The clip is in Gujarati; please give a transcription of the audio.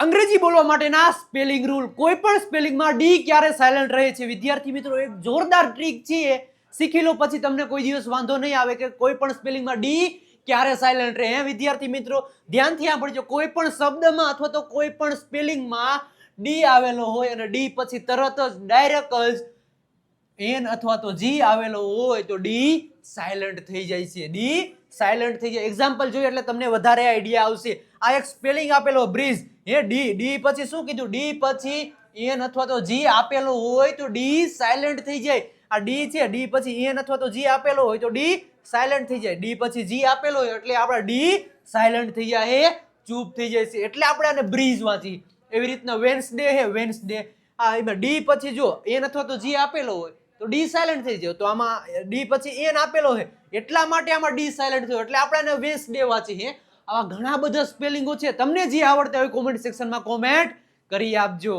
અંગ્રેજી બોલવા માટેના સ્પેલિંગ રૂલ. કોઈ પણ સ્પેલિંગમાં ડી ક્યારે સાયલન્ટ રહે છે? વિદ્યાર્થી મિત્રો, એક જોરદાર ટ્રીક છે, શીખી લો, પછી તમને કોઈ દિવસ વાંધો નહીં આવે કે કોઈ પણ સ્પેલિંગમાં ડી ક્યારે સાયલન્ટ રહે. વિદ્યાર્થી મિત્રો, ધ્યાનથી સાંભળજો. કોઈ પણ શબ્દમાં અથવા તો કોઈ પણ સ્પેલિંગમાં ડી આવેલો હોય અને ડી પછી તરત જ ડાયરેક્ટ જ એન અથવા તો જી આવેલો હોય તો ડી સાયલન્ટ થઈ જાય છે. ડી સાયલન્ટ થઈ જાય. એક્ઝામ્પલ જોઈએ એટલે તમને વધારે આઈડિયા આવશે. આ એક સ્પેલિંગ આપેલો બ્રિજ, ડી પછી શું કીધું? ડી પછી એન અથવા તો જી આપેલો હોય તો ડી સાયલન્ટ થઈ જાય. આ ડી છે, ડી પછી એન અથવા તો જી આપેલો હોય તો ડી સાયલન્ટ થઈ જાય. ડી પછી જી આપેલો હોય એટલે આપણા ડી સાયલન્ટ થઈ જાય, ચૂપ થઈ જાય છે. એટલે આપણે આને બ્રિજ વાંચી. એવી રીતના વેન્સડે હે, વેન્સડે, આ એમાં ડી પછી જો એન અથવા તો જી આપેલો હોય તો ડી સાયલન્ટ થઈ જાય. તો આમાં ડી પછી એન આપેલો છે એટલા માટે આમાં ડી સાયલન્ટ થયો, એટલે આપણે આને વેન્સડે વાંચી. હે, આવા ઘણા બધા સ્પેલિંગો છે. તમને જે આવડતા હોય કોમેન્ટ સેક્શનમાં કોમેન્ટ કરી આપજો.